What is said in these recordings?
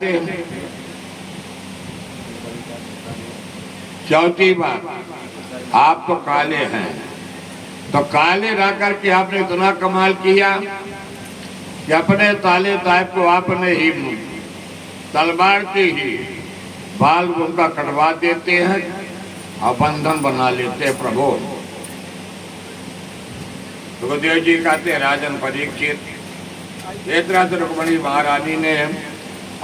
कहते हैं। चौथी बात, आप तो काले हैं, तो काले रह करके आपने इतना कमाल किया कि अपने ताले साहब को आपने ही तलवार के ही बाल उनका कटवा देते हैं और बंधन बना लेते हैं। प्रभु सुखदेव जी कहते राजन परीक्षित, एक तरह से रुक्मिणी महारानी ने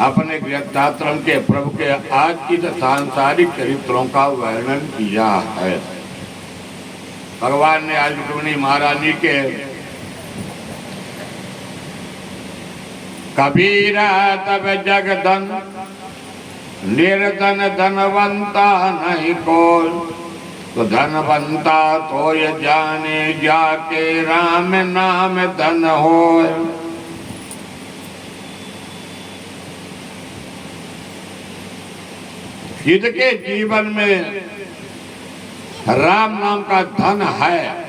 अपने गृहस्थाश्रम के प्रभु के आज की सांसारिक चरित्रों का वर्णन किया है। भगवान ने आज रुक्मिणी महारानी के कबीरा तब जगधन निर्धन धनवंता नहीं कोई, तो धनवंता तो ये जाने जाके राम नाम धन होय। जिसके जीवन में राम नाम का धन है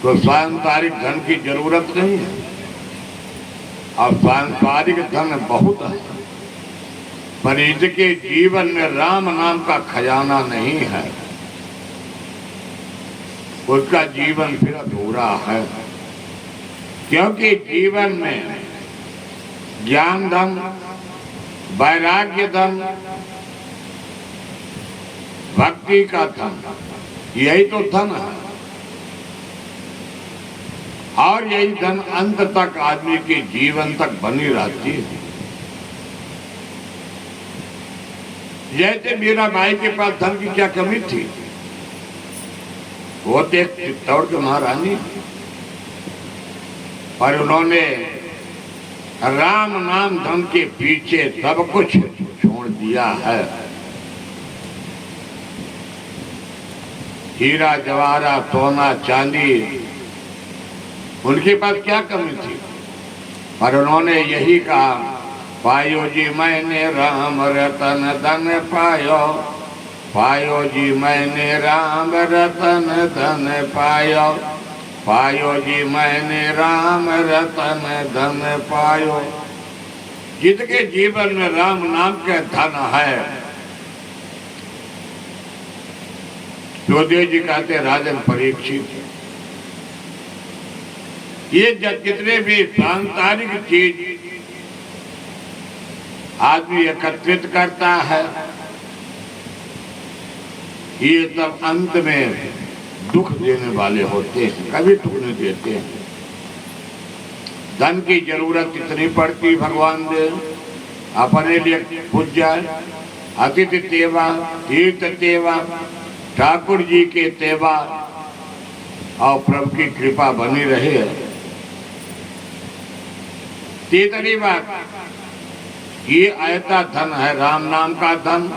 तो सांसारिक धन की जरूरत नहीं है, और सांसारिक धन बहुत है, पर इसके जीवन में राम नाम का खजाना नहीं है, उसका जीवन फिर अधूरा है। क्योंकि जीवन में ज्ञान धन, वैराग्य धन, भक्ति का धन, यही तो धन है, और यही धन अंत तक आदमी के जीवन तक बनी रहती है। जैसे मीरा बाई के पास धन की क्या कमी थी, वो तो एक चित्तौड़ की महारानी, पर उन्होंने राम नाम धन के पीछे सब कुछ छोड़ दिया है। हीरा जवाहरा सोना चांदी उनके पास क्या कमी थी, पर उन्होंने यही कहा, पायो जी मैंने राम रतन धन पायो, पायो जी मैंने राम रतन धन पायो, पायो जी मैंने राम रतन धन पायो। जिसके जीवन में राम नाम के धन है, सुखदेव जी कहते राजन परीक्षित, ये जितने भी सांसारिक चीज आदमी एकत्रित करता है, ये सब अंत में दुख देने वाले होते हैं, कभी दुख नहीं देते हैं। धन की जरूरत इतनी पड़ती भगवान दे अपने लिए पूज जाए, अतिथि सेवा, तीर्थ सेवा, ठाकुर जी के सेवा और प्रभु की कृपा बनी रहे। तीसरी बात, ये ऐसा धन है राम नाम का धन,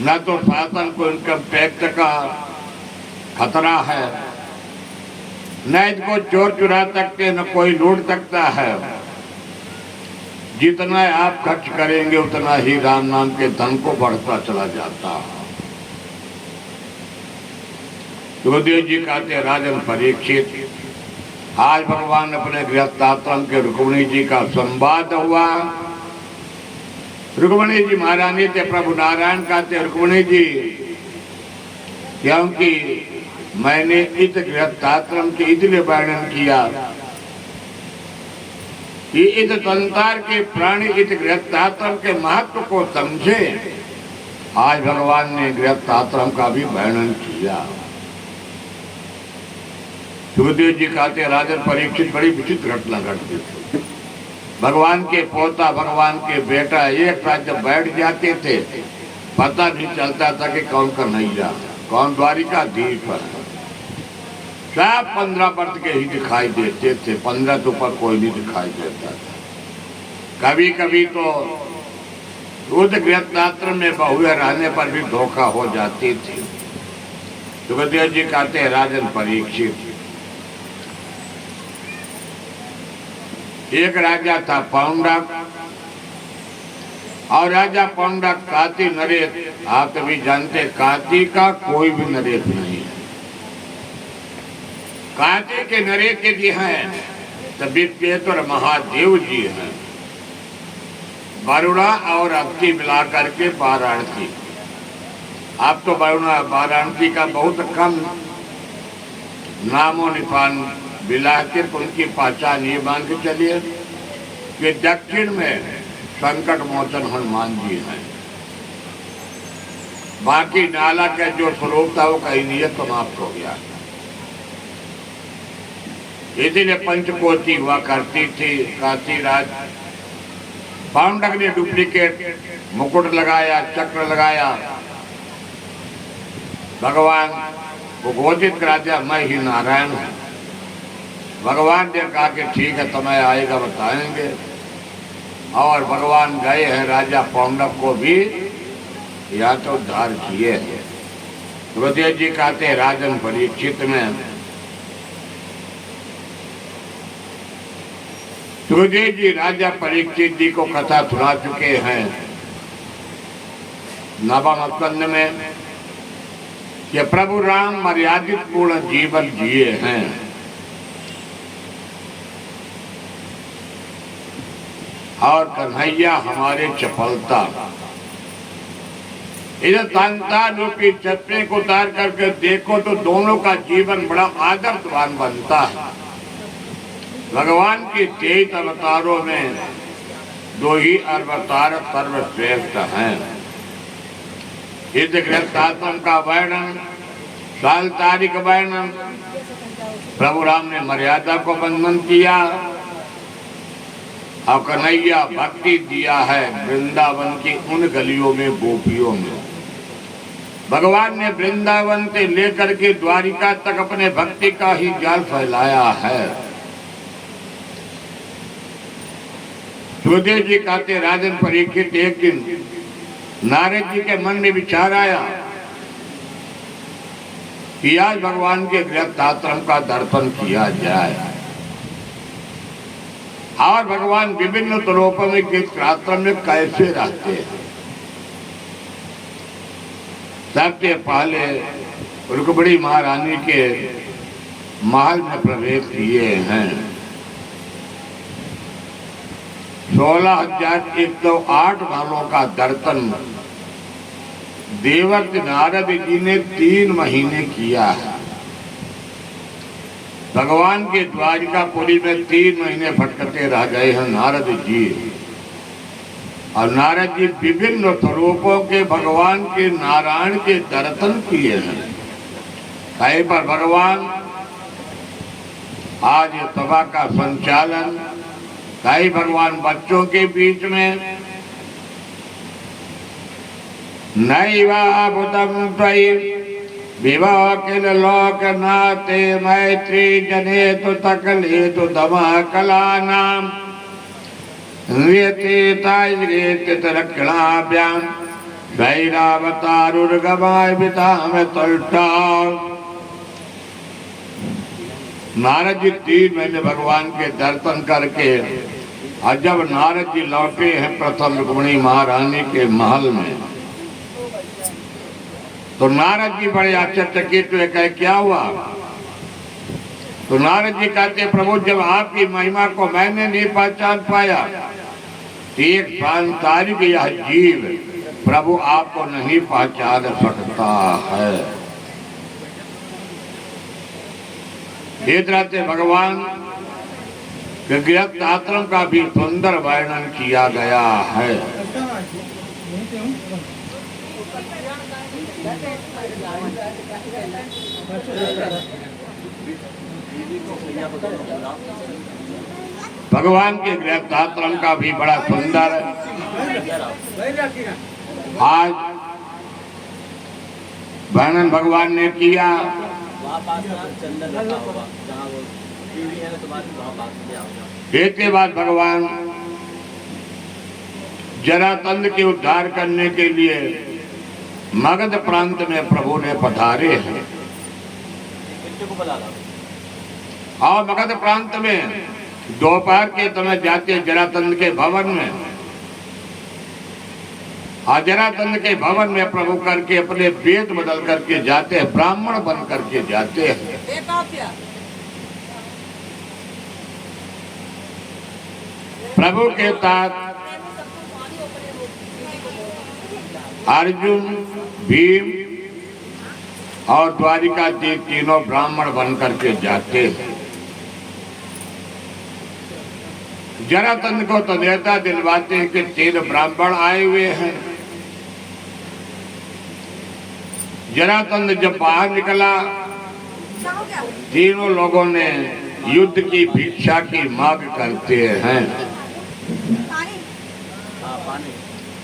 न तो शासन को इनकम टैक्स का खतरा है, न इसको चोर चुरा सकते, न कोई लूट सकता है। जितना आप खर्च करेंगे उतना ही राम नाम के धन को बढ़ता चला जाता है। सुखदेव जी कहते राजन परीक्षित, आज भगवान अपने गृहस्थाश्रम के रुक्मिणी जी का संवाद हुआ। रुक्मिणी जी महारानी से प्रभु नारायण कहते, रुक्मिणी जी क्योंकि मैंने इस गृहस्थाश्रम के इसलिए वर्णन किया कि इस संसार के प्राणी इस गृहस्थाश्रम के महत्व को समझे। आज भगवान ने गृहस्थाश्रम का भी वर्णन किया। सुखदेव जी कहते राजन परीक्षित, बड़ी विचित्र घटना घटती थी। भगवान के पोता, भगवान के बेटा एक साथ जब बैठ जाते थे, पता नहीं चलता था कि कौन कन्हैया, कौन द्वारिकाधीश है। सब 15 वर्ष के ही दिखाई देते थे, 15 के ऊपर कोई नहीं दिखाई देता था। कभी कभी तो उस गृहस्थाश्रम में बहुएं रहने पर भी धोखा हो जाती थी। सुखदेव जी कहते राजन परीक्षित, एक राजा था पौंडक, और राजा पौंडक काती नरेश, आप भी जानते काती का कोई भी नरेश नहीं है। काती के नरेश यदि हैं विश्वेश्वर महादेव जी हैं। वरुणा और अस्थि मिलाकर के वाराणसी। अब तो वरुणा वाराणसी का बहुत कम नामो निशान मिला, सिर्फ उनकी पहचान ये मान के चलिए कि दक्षिण में संकट मोचन हनुमान जी हैं। बाकी नाला का जो स्वरूप था वो कहीं नहीं समाप्त हो गया। इसीलिए पंचकोशी हुआ करती थी। काशीराज पांडक ने डुप्लीकेट मुकुट लगाया, चक्र लगाया, भगवान को घोषित करा दिया मैं ही नारायण हूं। भगवान ने कहा कि ठीक है समय आएगा बताएंगे, और भगवान गए हैं राजा पांडव को भी या तो उद्धार किए हैं। गुरुदेव जी कहते हैं राजन परीक्षित में गुरुदेव जी राजा परीक्षित जी को कथा सुना चुके हैं नवम स्कंद में कि प्रभु राम मर्यादित पूर्ण जीवन जिए हैं। और कन्हैया हमारे चपलता। इधर संसार रूपी चप्पे को उतार करके देखो तो दोनों का जीवन बड़ा आदर्शवान बनता है। भगवान के 23 अवतारों में 2 ही अवतार सर्वश्रेष्ठ हैं। इस गृहस्थाश्रम का वर्णन, साल तारीख वर्णन, प्रभु राम ने मर्यादा को बंधन किया और कन्हैया भक्ति दिया है वृंदावन की उन गलियों में, गोपियों में। भगवान ने वृंदावन से लेकर के द्वारिका तक अपने भक्ति का ही जाल फैलाया है। सुखदेव जी कहते राजन परीक्षित एक दिन नारद जी के मन में विचार आया कि आज भगवान के गृहस्थाश्रम का दर्शन किया जाए, और भगवान विभिन्न स्वरूपों में गृहस्थाश्रम में कैसे रहते हैं। सबसे पहले रुक्मिणी महारानी के महल में प्रवेश किए हैं। 16,108 महलों का दर्शन देवर्षि नारद जी ने 3 महीने किया है। भगवान के द्वारिकापुरी में 3 महीने भटकते रह गए हैं नारद जी। और नारद जी विभिन्न स्वरूपों के भगवान के नारायण के दर्शन किए हैं। कहीं पर भगवान आज सभा का संचालन, कहीं भगवान बच्चों के बीच में, नैवाभूतं त्वयि विवाह किल लोक नाते मैत्री जने तो सकले तो दमा कलानाम नृत्यतायृत्यतरक्षणाभ्यां वैरावतारुर्गमाय विताम तल्टा। नारद जी 3 महीने भगवान के दर्शन करके, और जब नारद जी लौटे हैं प्रथम रुक्मिणी महारानी के महल में, तो नारद जी बड़े आश्चर्यचकित हुए, कहे क्या हुआ? तो नारद जी कहते प्रभु जब आपकी महिमा को मैंने नहीं पहचान पाया, एक सांसारिक यह जीव प्रभु आपको नहीं पहचान सकता है। इस तरह से भगवान के गृहस्थाश्रम का भी सुंदर वर्णन किया गया है। भगवान के गृहस्थाश्रम का भी बड़ा सुंदर आज वर्णन भगवान ने किया। इसके बाद भगवान जरासंध के उद्धार करने के लिए मगध प्रांत में प्रभु ने पधारे हैं। और मगध प्रांत में दोपहर के समय जाते जरासंध के भवन में, और जरासंध के भवन में प्रभु करके अपने वेद बदल करके जाते हैं, ब्राह्मण बन करके जाते हैं। प्रभु के साथ अर्जुन, भीम और द्वारिकाधीश तीनों ब्राह्मण बनकर के जाते हैं। जरासंध को तो नेता दिलवाते हैं कि 3 ब्राह्मण आए हुए हैं। जरासंध जब बाहर निकला, तीनों लोगों ने युद्ध की भिक्षा की मांग करते हैं।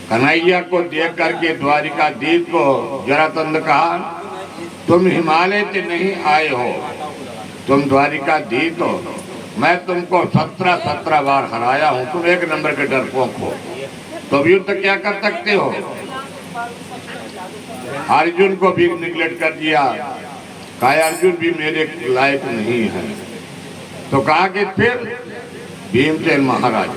कन्हैया को देख करके द्वारिकाधीश को जरासंध कहा, तुम हिमालय से नहीं आए हो, तुम द्वारिकाधीश हो। मैं तुमको 17 बार हराया हूं, तुम 1 नंबर के डरपोक हो, तुम युद्ध क्या कर सकते हो। अर्जुन को भी निगलेक्ट कर दिया, कहा अर्जुन भी मेरे लायक नहीं है। तो कहा कि फिर भीमसेन महाराज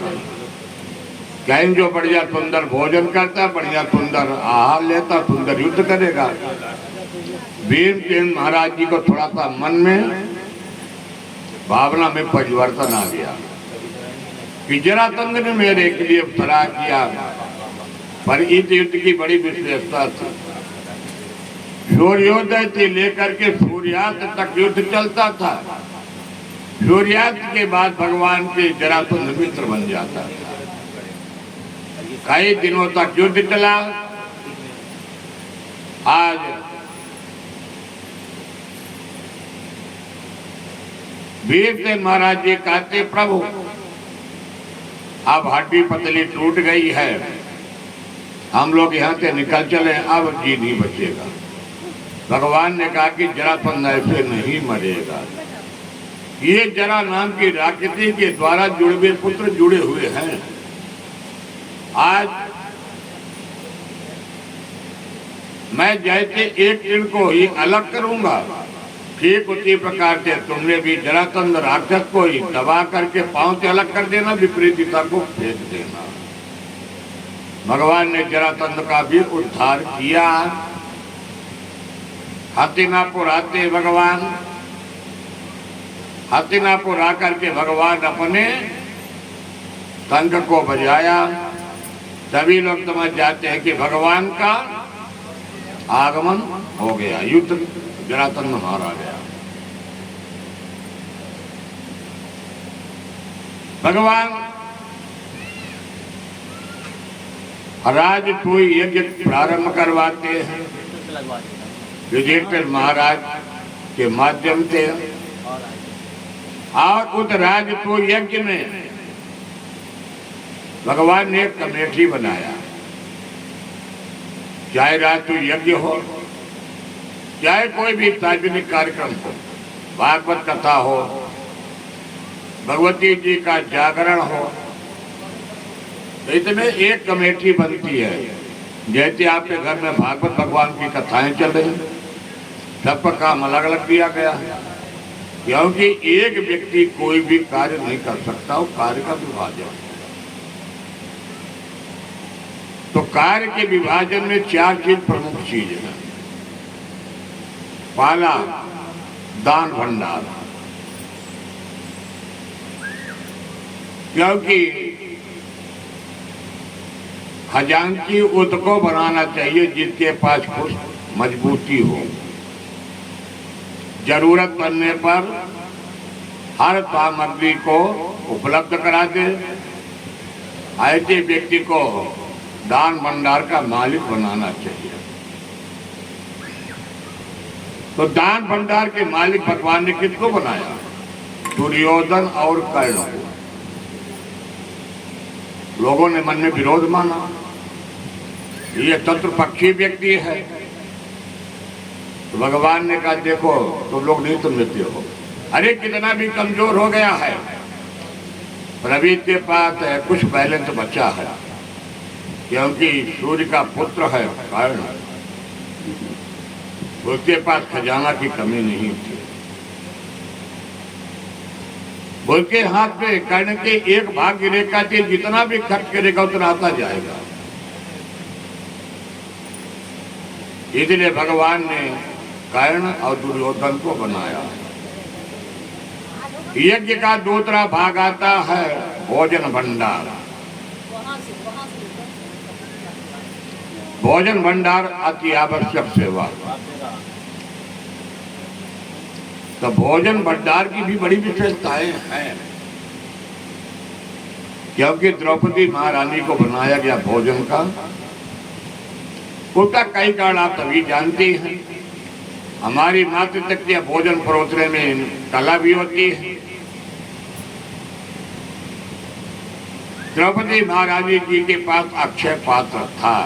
कहीं जो बढ़िया सुंदर भोजन करता, बढ़िया सुंदर आहार लेता, सुंदर युद्ध करेगा। भीमसेन महाराज जी को थोड़ा सा मन में भावना में परिवर्तन आ गया कि जरासंध ने मेरे के लिए सलाह किया, पर इस युद्ध की बड़ी विशेषता थी। सूर्योदय से लेकर के सूर्यास्त तक युद्ध चलता था। सूर्यास्त के बाद भगवान के जरासंध मित्र बन जाता था। कई दिनों तक युद्ध चला। आज भीमसेन महाराज जी कहते, प्रभु अब हड्डी पतली टूट गई है, हम लोग यहाँ से निकल चले, अब जी नहीं बचेगा। भगवान ने कहा कि जरासंध ऐसे नहीं मरेगा। ये जरा नाम की राक्षसी के द्वारा जुड़े हुए पुत्र जुड़े हुए हैं। आज मैं जैसे एक तीर को ही अलग करूंगा, ठीक उसी प्रकार से तुमने भी जरासंध राक्षस को ही दबा करके पांव से अलग कर देना, विपरीत दिशा को फेंक देना। भगवान ने जरासंध का भी उद्धार किया। हस्तिनापुर आते भगवान, हस्तिनापुर आकर के भगवान अपने शंख को बजाया। सभी लोग समझ जाते हैं कि भगवान का आगमन हो गया, युद्ध जरासंध मारा गया। भगवान राजसूय यज्ञ प्रारंभ करवाते हैं युधिष्ठिर महाराज के माध्यम से, और उस राजसूय यज्ञ में भगवान ने एक कमेटी बनाया। चाहे राजसूय यज्ञ हो, चाहे कोई भी सार्वजनिक कार्यक्रम हो, भागवत कथा हो, भगवती जी का जागरण हो, तो इसमें एक कमेटी बनती है। जैसे आपके घर में भागवत भगवान की कथाएं चल रही, सबका काम अलग अलग दिया गया है, क्योंकि एक व्यक्ति कोई भी कार्य नहीं कर सकता, वो कार्य का विभाजन। तो कार्य के विभाजन में 4 चीज प्रमुख चीज है। पहला, दान भंडार, क्योंकि खजांची उसको बनाना चाहिए जिसके पास कुछ मजबूती हो, जरूरत पड़ने पर हर सामग्री को उपलब्ध करा दे। ऐसे व्यक्ति को दान भंडार का मालिक बनाना चाहिए। तो दान भंडार के मालिक भगवान ने किसको बनाया? दुर्योधन और कर्ण को। लोगों ने मन में विरोध माना, ये शत्रुपक्षी व्यक्ति है। तो भगवान ने कहा, देखो तुम लोग नहीं समझते हो, अरे कितना भी कमजोर हो गया है, रवि के पास है कुछ बैलेंस बचा है, क्योंकि सूर्य का पुत्र है कर्ण, उसके पास खजाना की कमी नहीं थी। उसके हाथ में कर्ण के एक भाग्य रेखा से जितना भी खर्च करेगा उतना आता जाएगा। इसलिए भगवान ने कर्ण और दुर्योधन को बनाया। यज्ञ का दूसरा भाग आता है भोजन भंडार। भोजन भंडार अति आवश्यक सेवा। तो भोजन भंडार की भी बड़ी विशेषताएं हैं, क्योंकि द्रौपदी महारानी को बनाया गया भोजन का, उसका कई कारण आप सभी जानते हैं। हमारी मातृशक्ति भोजन परोसने में कला भी होती है। द्रौपदी महारानी जी के पास अक्षय पात्र था।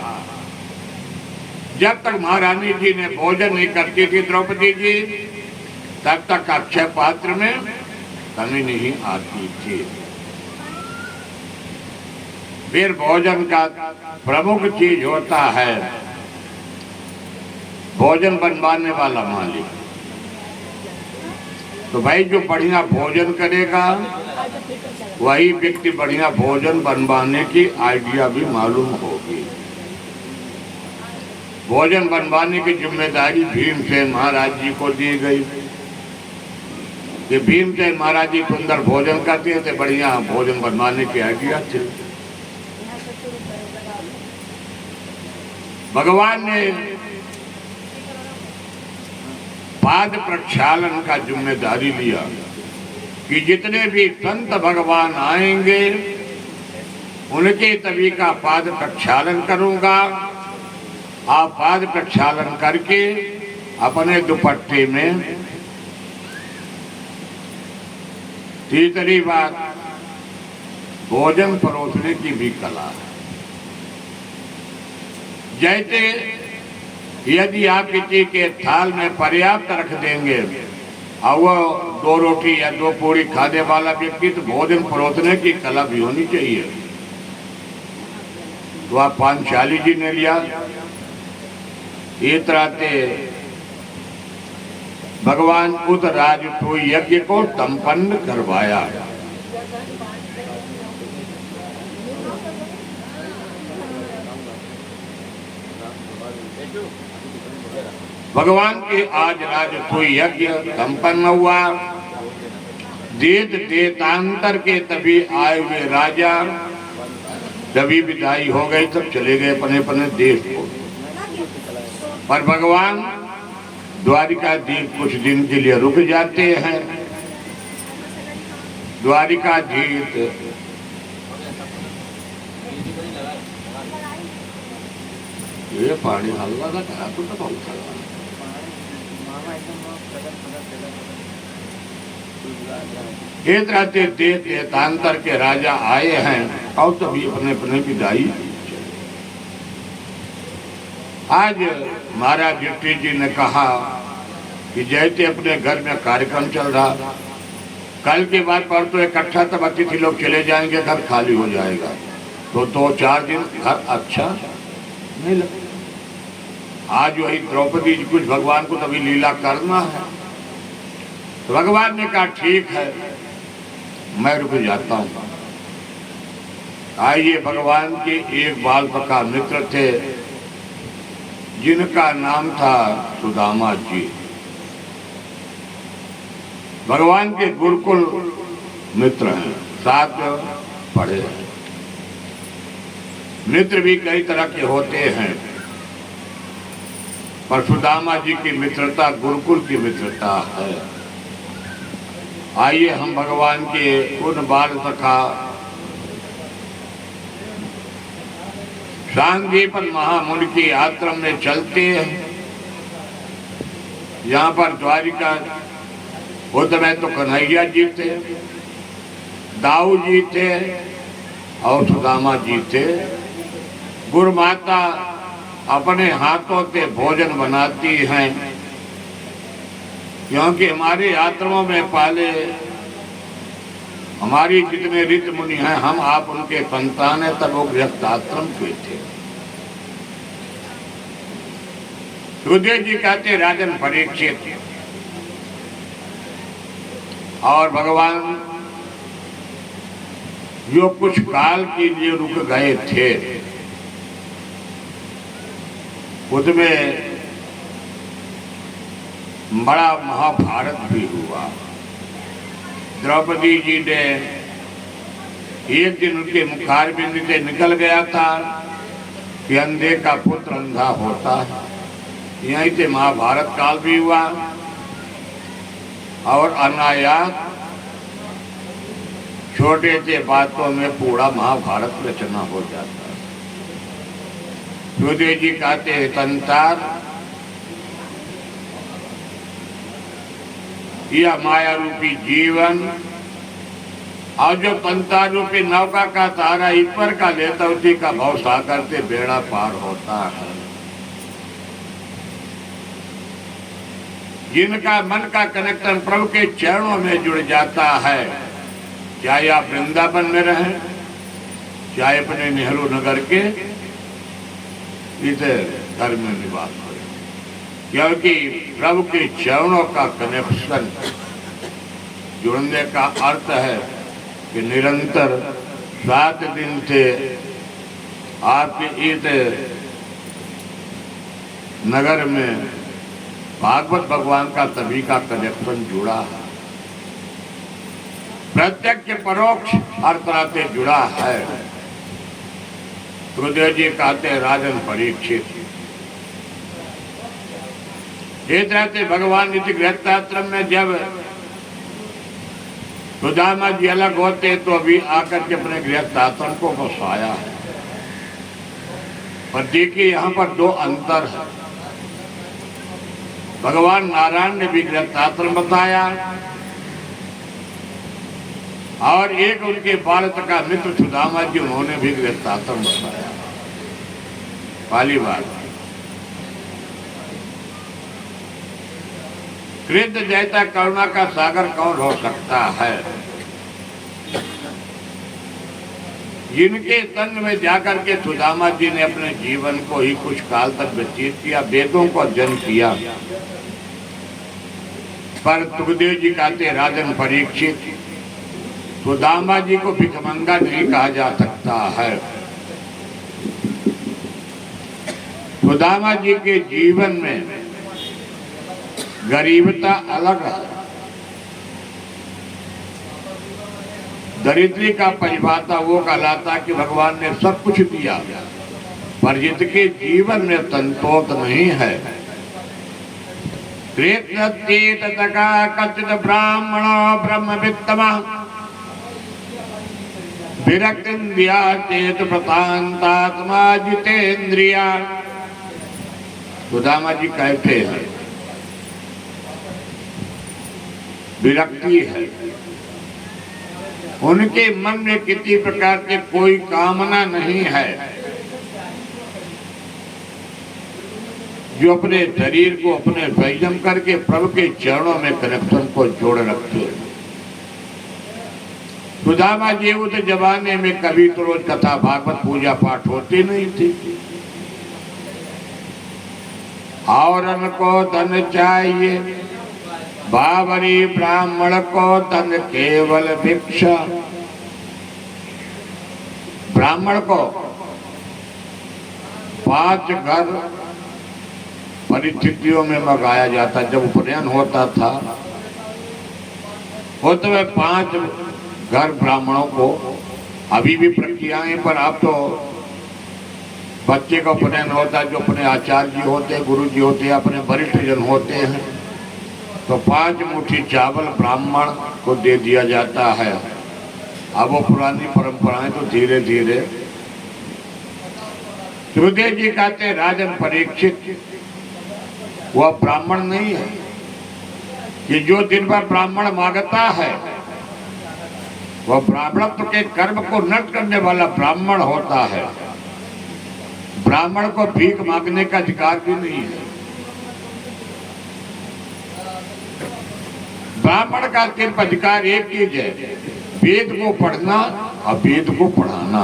जब तक महारानी जी ने भोजन नहीं करती थी द्रौपदी जी, तब तक अक्षय पात्र में कमी नहीं आती थी। फिर भोजन का प्रमुख चीज होता है भोजन बनवाने वाला मालिक। तो भाई जो बढ़िया भोजन करेगा वही व्यक्ति बढ़िया भोजन बनवाने की आइडिया भी मालूम होगी। भोजन बनवाने की जिम्मेदारी भीमसेन महाराज जी को दी गई कि भीमसेन महाराज जी सुंदर भोजन करते थे, बढ़िया भोजन बनवाने की आइडिया थी। भगवान ने पाद प्रक्षालन का जिम्मेदारी लिया कि जितने भी संत भगवान आएंगे उनके सभी का पाद प्रक्षालन करूंगा। आप पाद प्रक्षालन करके अपने दुपट्टे में। तीसरी बात, भोजन परोसने की भी कला है। जैसे यदि आप किसी के थाल में पर्याप्त रख देंगे और वो 2 रोटी या 2 पूरी खाने वाला व्यक्ति, तो भोजन परोसने की कला भी होनी चाहिए। तो आप पांचाली जी ने लिया, इस तरह से भगवान उस राजसूय यज्ञ को संपन्न करवाया। भगवान के आज राजसूय यज्ञ संपन्न हुआ। देश देशांतर के तभी आए हुए राजा सभी विदाई हो गए, सब चले गए अपने अपने देश को। पर भगवान द्वारिकाधीश कुछ दिन के लिए रुक जाते हैं। द्वारिकाधीश ये पानी हल्ला का करा तो बहुत सारा एक राते देश देशांतर के राजा आए हैं और तभी अपने अपने विदाई। आज महाराज युधिष्ठिर जी ने कहा कि जैसे अपने घर में कार्यक्रम चल रहा, कल के बाद पर तो इकट्ठा तब अतिथि लोग चले जाएंगे, घर खाली हो जाएगा, तो 2-4 दिन घर अच्छा नहीं लगता। आज वही द्रौपदी जी कुछ भगवान को तभी लीला करना है, तो भगवान ने कहा ठीक है मैं रुक जाता हूँ। आइए, भगवान के एक बाल का मित्र थे जिनका नाम था सुदामा जी। भगवान के गुरुकुल मित्र हैं, साथ पढ़े हैं। मित्र भी कई तरह के होते हैं, पर सुदामा जी की मित्रता गुरुकुल की मित्रता है। आइए हम भगवान के उन बाल सखा सांदीपन महामुनि के आश्रम में चलते हैं। यहाँ पर द्वारिका उस समय तो कन्हैया जी थे, दाऊ जी थे और सुदामा जी थे। गुरु माता अपने हाथों से भोजन बनाती हैं, क्योंकि हमारे आश्रमों में पहले हमारी जितने ऋषि मुनि हैं, हम आप उनके संतान हैं, तब वो गृहस्थ आश्रम के थे। सुखदेव जी कहते राजन परीक्षित, और भगवान जो कुछ काल के लिए रुक गए थे, उसमें बड़ा महाभारत भी हुआ। द्रौपदी जी ने एक दिन उनके मुखारबिंद से निकल गया था कि अंधे का पुत्र अंधा होता है। यहीं से महाभारत काल भी हुआ और अनायास छोटे से बातों में पूरा महाभारत रचना हो जाता है। सुखदेव जी कहते हैं संसार यह माया रूपी जीवन और जो संसार रूपी नौका का सहारा ईश्वर का लेता उसी का भव सागर से बेड़ा पार होता है। जिनका मन का कनेक्शन प्रभु के चरणों में जुड़ जाता है, चाहे आप वृंदावन में रहें, चाहे अपने नेहरू नगर के इधर घर में निवास करें, क्योंकि प्रभु के चरणों का कनेक्शन जुड़ने का अर्थ है कि निरंतर 7 दिन से आपके इस नगर में भागवत भगवान का सभी का कनेक्शन जुड़ा है, प्रत्यक्ष परोक्ष हर तरह से जुड़ा है। गुरुदेव जी कहते हैं राजन परीक्षित, इस तरह से भगवान इस गृहस्थाश्रम में जब सुदामा जी अलग होते तो अभी आकर के अपने गृहस्थाश्रम को बसाया है। पर देखिए यहाँ पर 2 अंतर है। भगवान नारायण ने भी गृहस्थाश्रम बताया और एक उनके बालक का मित्र सुदामा जी उन्होंने भी गृहस्थाश्रम बताया। पहली बात, कृष्ण जैसा करुणा का सागर कौन हो सकता है? जिनके संग में जाकर के सुदामा जी ने अपने जीवन को ही कुछ काल तक व्यतीत किया, वेदों को अध्ययन किया। पर सुखदेव जी कहते राजन परीक्षित, सुदामा जी को भिखमंगा नहीं कहा जा सकता है। सुदामा जी के जीवन में गरीबता अलग है, दरिद्री का परिभाषा वो कहलाता कि भगवान ने सब कुछ दिया पर जिसके जीवन में संतोष नहीं है। कथित ब्राह्मणो ब्रह्मवित्तमा विरक्तिन्द्रिया चेत प्रशांतात्मा जितेन्द्रिया। सुदामा जी कहते हैं विरक्ति है, उनके मन में किसी प्रकार की कोई कामना नहीं है, जो अपने शरीर को अपने संयम करके प्रभु के चरणों में कनेक्शन को जोड़ रखते हैं। सुदामा जी उस जमाने में कभी तो रोज कथा भागवत पूजा पाठ होती नहीं थी। औरन को धन चाहिए, बावरी ब्राह्मण को धन केवल भिक्षा। ब्राह्मण को 5 घर परिस्थितियों में मंगाया जाता। जब उपनयन होता था होते हुए 5 घर ब्राह्मणों को, अभी भी प्रक्रियाएं, पर अब तो बच्चे का उपनयन होता है, जो अपने आचार्य जी होते हैं, गुरु जी होते हैं, अपने वरिष्ठ जन होते हैं, तो 5 मुट्ठी चावल ब्राह्मण को दे दिया जाता है। अब वो पुरानी परंपराएं तो धीरे धीरे। सुखदेव जी कहते हैं राजन परीक्षित वह ब्राह्मण नहीं है कि जो दिन भर ब्राह्मण मांगता है वह ब्राह्मणत्व के कर्म को नष्ट करने वाला ब्राह्मण होता है। ब्राह्मण को भीख मांगने का अधिकार भी नहीं है। ब्राह्मण का सिर्फ अधिकार एक चीज है, वेद को पढ़ना और वेद को पढ़ाना।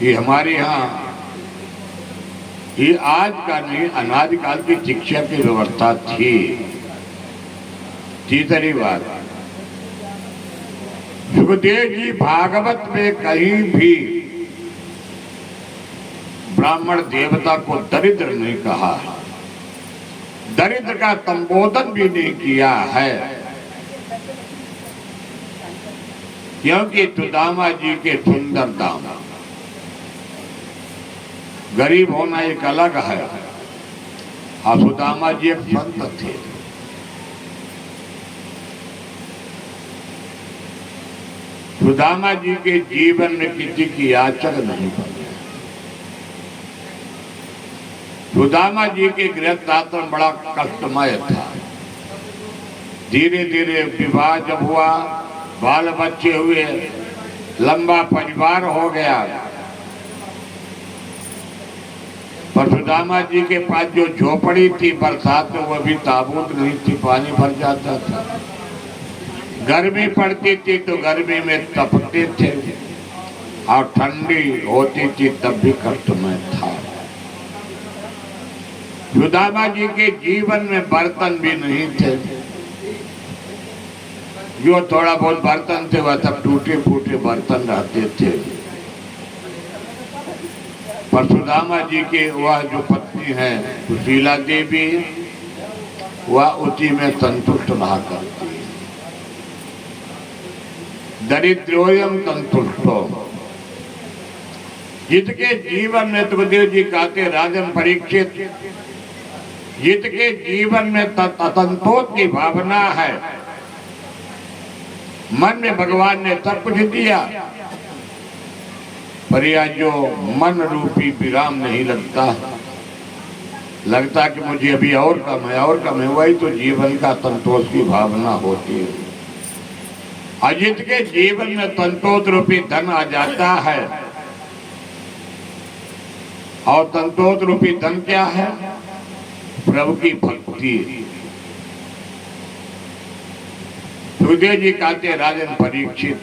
ये हमारे यहाँ ये आज का नहीं, अनादिकाल की शिक्षा की व्यवस्था थी। तीसरी बात, सुखदेव जी भागवत में कहीं भी ब्राह्मण देवता को दरिद्र नहीं कहा, दरिद्र का संबोधन भी नहीं किया है। क्योंकि सुदामा जी के सुंदर दाम, गरीब होना एक अलग है। और सुदामा जी एक संत थे। सुदामा जी के जीवन में किसी की याचक नहीं बने। सुदामा जी के गृहस्थाश्रम बड़ा कष्टमय था। धीरे धीरे विवाह जब हुआ, बाल बच्चे हुए, लंबा परिवार हो गया, पर सुदामा जी के पास जो झोपड़ी थी बरसात में, वो भी ताबूत नहीं थी, पानी भर जाता था। गर्मी पड़ती थी तो गर्मी में तपते थे, और ठंडी होती थी तब भी कष्टमय था। सुदामा जी के जीवन में बर्तन भी नहीं थे। जो थोड़ा बहुत बर्तन थे वह सब टूटे फूटे बर्तन रहते थे। पर सुदामा जी के वह जो पत्नी है सुशीला देवी, वह उसी में संतुष्ट रहा करती। दरिद्रोयम संतुष्टो। जिसके जीवन में सुखदेव जी कहते, राजन परीक्षित, जिसके जीवन में असंतोष की भावना है, मन में भगवान ने सब कुछ दिया, पर यह जो मन रूपी विराम नहीं लगता कि मुझे अभी और कम है, वही तो जीवन का संतोष की भावना होती है। और जिसके जीवन में संतोष रूपी धन आ जाता है, और संतोष रूपी धन क्या है? प्रभु की भक्ति। सुखदेव जी कहते, राजन परीक्षित,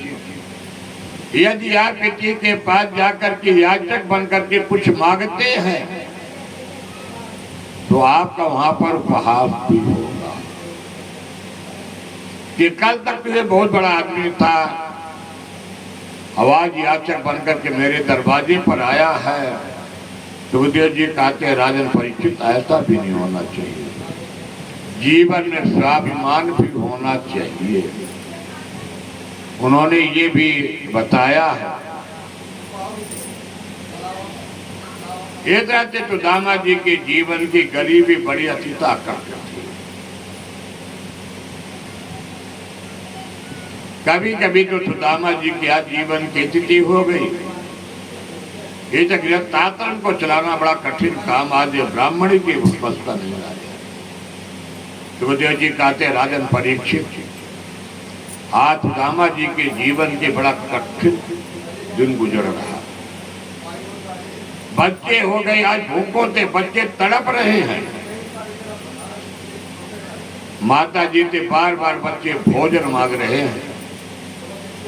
यदि आप किसी के पास जाकर के याचक बनकर के कुछ मांगते हैं तो आपका वहां पर उपहास भी होगा कि कल तक तुझे बहुत बड़ा आदमी था, आवाज याचक बनकर के मेरे दरवाजे पर आया है। सुखदेव जी कहते, राजन परीक्षित, ऐसा भी नहीं होना चाहिए। जीवन में स्वाभिमान भी होना चाहिए। उन्होंने ये भी बताया है। एक रहते सुदामा जी के जीवन की गरीबी बड़ी अतिता करती थी। कभी कभी तो सुदामा जी की जीवन की स्थिति हो गई, ये गृहस्थाश्रम को चलाना बड़ा कठिन काम, आज ब्राह्मणी की अवस्था नहीं आ रही। सुखदेव जी कहते, राजन परीक्षित, आज सुदामा जी के जीवन के बड़ा कठिन दिन गुजर रहा। बच्चे हो गए, आज भूखों से बच्चे तड़प रहे हैं। माता जी से बार बार बच्चे भोजन मांग रहे हैं,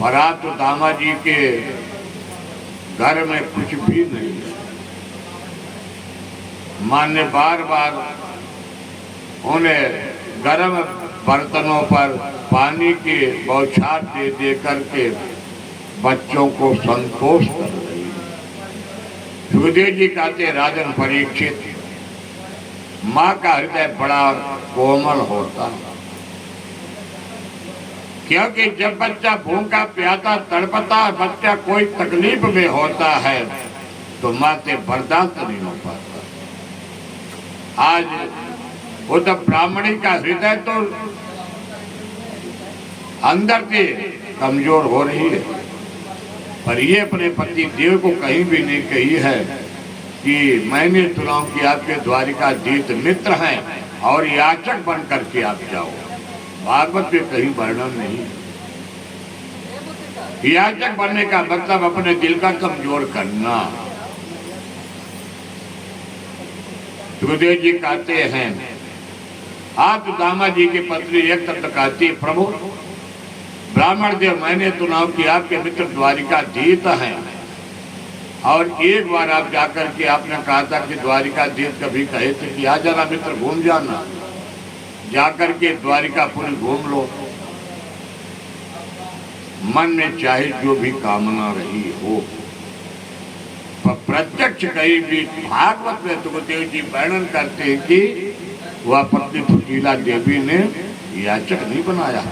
और आज सुदामा जी के घर में कुछ भी नहीं है। मां ने बार बार उन्हें गर्म बर्तनों पर पानी की बौछार दे दे करके बच्चों को संतोष कर रही है। सुखदेव जी कहते, राजन परीक्षित, माँ का हृदय बड़ा कोमल होता, क्योंकि जब बच्चा भूखा प्यासा तड़पता, बच्चा कोई तकलीफ में होता है तो माँ से बर्दाश्त नहीं हो पाता। आज वो तो ब्राह्मणी का हृदय तो अंदर से कमजोर हो रही है, पर ये अपने पति देव को कहीं भी नहीं कही है कि मैंने सुना कि आपके द्वारिकाधीश मित्र हैं और याचक बन करके आप जाओ। भागवत में कहीं वर्णन नहीं। याचक बनने का मतलब अपने दिल का कमजोर करना। सुखदेव जी कहते हैं, आज सुदामा जी की पत्नी एक तत्व कहती, प्रभु ब्राह्मण देव, मैंने सुना कि आपके मित्र द्वारिकाधीश हैं, और एक बार आप जाकर के आपने कहा था कि द्वारिकाधीश कभी कहे थे कि आ जाना मित्र, घूम जाना, जाकर के द्वारिकापुरी घूम लो, मन में चाहे जो भी कामना रही हो। पर प्रत्यक्ष कहीं भी भागवत में सुखदेव जी वर्णन करते हैं कि वह पत्नी सुशीला देवी ने याचक नहीं बनाया।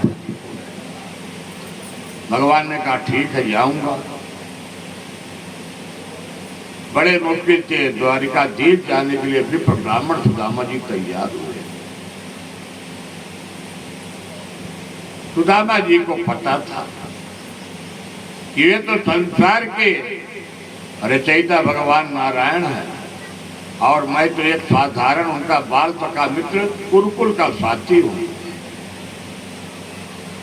भगवान ने कहा ठीक है जाऊंगा। बड़े मुश्किल से द्वारिकाधीश जाने के लिए विप्र ब्राह्मण सुदामा जी तैयार हुए। सुदामा जी को पता था कि ये तो संसार के रचयिता भगवान नारायण है और मैं तो एक साधारण उनका बाल सखा मित्र कुरुकुल का साथी हूं,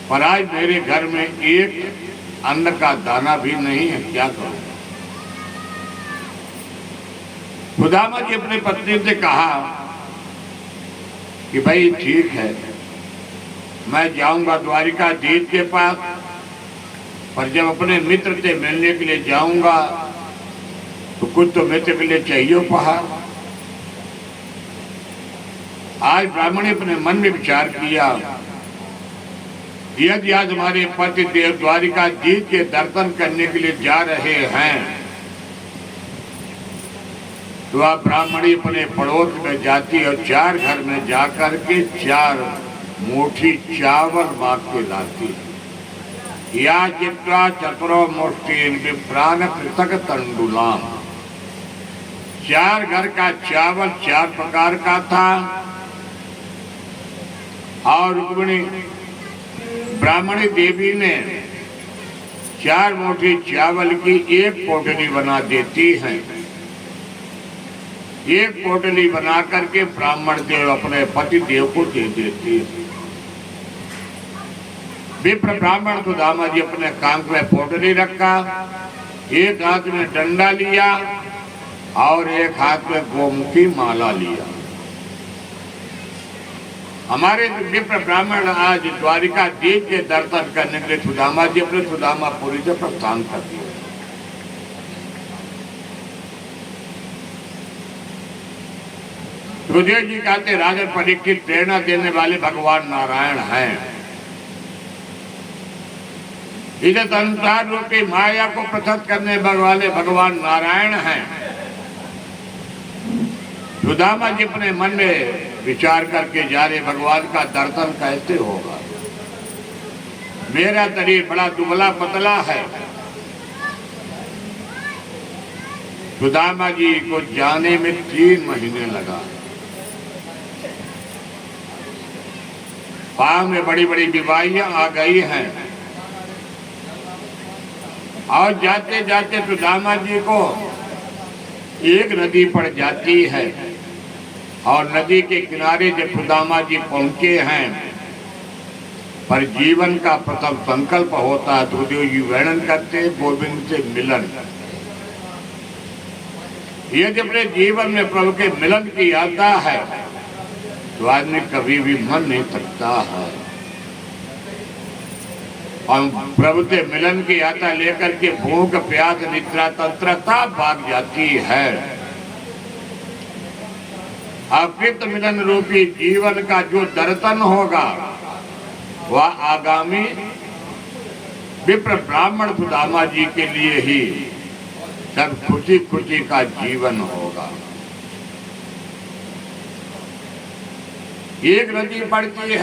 पर आज मेरे घर में एक अन्न का दाना भी नहीं है, क्या करूं। सुदामा जी अपनी पत्नी से कहा कि भाई ठीक है, मैं जाऊंगा द्वारिकाधीश के पास, पर जब अपने मित्र से मिलने के लिए जाऊंगा तो कुछ तो मित्र के लिए चाहिए उपहार। आज ब्राह्मण ने अपने मन में विचार किया, यदि आज हमारे पति देव द्वारिकाधीश के दर्शन करने के लिए जा रहे हैं तो आप ब्राह्मणी अपने पड़ोस में जाती और 4 घर में जाकर के 4 मुट्ठी चावल मांग के लाती। या चित्रा चतुरो मुष्टिन विप्रान पृथक तंडुलाम। 4 घर का चावल 4 प्रकार का था और रुक्मिणी ब्राह्मणी देवी ने 4 मुट्ठी चावल की 1 पोटली बना देती है। 1 पोटली बना करके ब्राह्मण देव अपने पति देव को दे देती है। विप्र ब्राह्मण सुदामा जी अपने कांख में पोटली रखा, एक हाथ में डंडा लिया और एक हाथ में गोमुखी माला लिया। हमारे विप्र ब्राह्मण आज द्वारिकाधीश के दर्शन करने के लिए सुदामा जी अपने सुदामापुरी से प्रस्थान कर दिए। सुखदेव जी कहते राजा परीक्षित प्रेरणा देने वाले भगवान नारायण हैं। इस संसार रूपी माया को पृथक करने वाले भगवान नारायण हैं। सुदामा जी अपने मन में विचार करके जा रहे, भगवान का दर्शन कैसे होगा, मेरा शरीर बड़ा दुबला पतला है। सुदामा जी को जाने में 3 महीने लगा। पांव में बड़ी बड़ी बीमारियां आ गई हैं और जाते जाते सुदामा जी को एक नदी पड़ जाती है और नदी के किनारे जब सुदामा जी पहुंचे हैं, पर जीवन का प्रथम संकल्प होता है, सुखदेव जी वर्णन करते गोविंद से मिलन। यदि अपने जीवन में प्रभु के मिलन की आता है तो आदमी कभी भी मन नहीं सकता है। और प्रभु से मिलन की यात्रा लेकर के भूख प्यास निद्रा तंत्रता भाग जाती है। अकृत मिलन रूपी जीवन का जो दर्शन होगा वह आगामी विप्र ब्राह्मण सुदामा जी के लिए ही सब खुशी खुशी का जीवन होगा। एक नदी पड़ती है